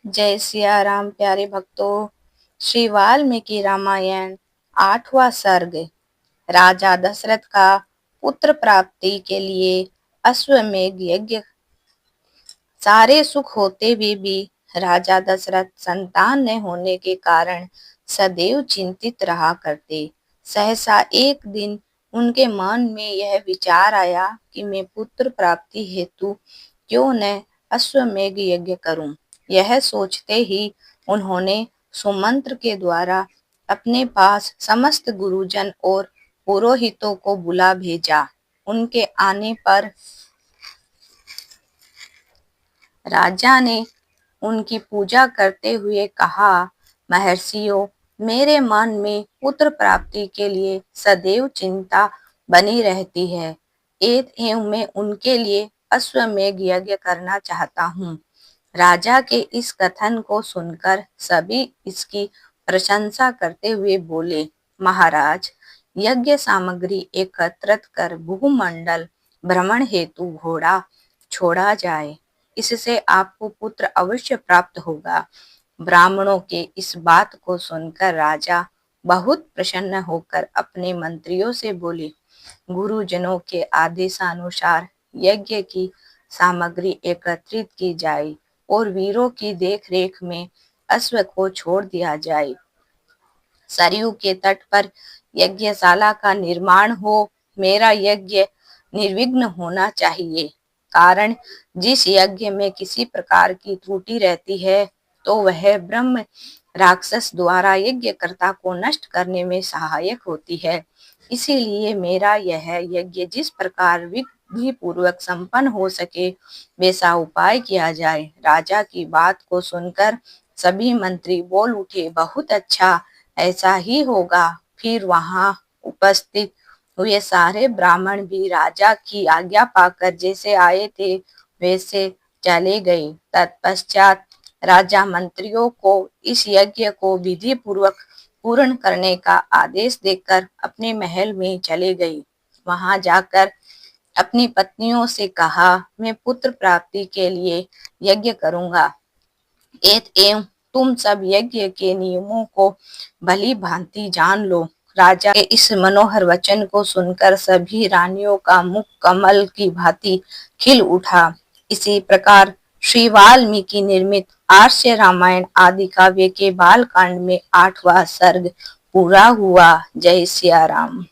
जय सिया राम प्यारे भक्तों। श्री वाल्मीकि रामायण 8वां सर्ग। राजा दशरथ का पुत्र प्राप्ति के लिए अश्वमेध यज्ञ। सारे सुख होते हुए भी राजा दशरथ संतान न होने के कारण सदैव चिंतित रहा करते। सहसा एक दिन उनके मन में यह विचार आया कि मैं पुत्र प्राप्ति हेतु क्यों न अश्वमेध यज्ञ करूं। यह सोचते ही उन्होंने सुमंत्र के द्वारा अपने पास समस्त गुरुजन और पुरोहितों को बुला भेजा। उनके आने पर राजा ने उनकी पूजा करते हुए कहा, महर्षियों, मेरे मन में पुत्र प्राप्ति के लिए सदैव चिंता बनी रहती है। एवं मैं उनके लिए अश्वमेध यज्ञ करना चाहता हूँ। राजा के इस कथन को सुनकर सभी इसकी प्रशंसा करते हुए बोले, महाराज, यज्ञ सामग्री एकत्रित कर भूमंडल भ्रमण हेतु घोड़ा छोड़ा जाए। इससे आपको पुत्र अवश्य प्राप्त होगा। ब्राह्मणों के इस बात को सुनकर राजा बहुत प्रसन्न होकर अपने मंत्रियों से बोले, गुरुजनों के आदेशानुसार यज्ञ की सामग्री एकत्रित की जाए और वीरों की देखरेख में अश्व को छोड़ दिया जाए। सरयू के तट पर यज्ञशाला का निर्माण हो। मेरा यज्ञ निर्विघ्न होना चाहिए, कारण जिस यज्ञ में किसी प्रकार की त्रुटि रहती है तो वह ब्रह्म राक्षस द्वारा यज्ञकर्ता को नष्ट करने में सहायक होती है। इसीलिए मेरा यह यज्ञ जिस प्रकार विधि पूर्वक संपन्न हो सके वैसा उपाय किया जाए। राजा की बात को सुनकर सभी मंत्री बोल उठे, बहुत अच्छा, ऐसा ही होगा। फिर वहां उपस्थित हुए सारे ब्राह्मण भी राजा की आज्ञा पाकर जैसे आए थे वैसे चले गए। तत्पश्चात राजा मंत्रियों को इस यज्ञ को विधि पूर्वक पूर्ण करने का आदेश देकर अपने महल में चले गए। वहां जाकर अपनी पत्नियों से कहा, मैं पुत्र प्राप्ति के लिए यज्ञ करूंगा। एवं तुम सब यज्ञ के नियमों को भली भांति जान लो। राजा के इस मनोहर वचन को सुनकर सभी रानियों का मुख कमल की भांति खिल उठा। इसी प्रकार श्री वाल्मीकि निर्मित आर्ष रामायण आदि काव्य के बाल कांड में 8वां सर्ग पूरा हुआ। जय सिया राम।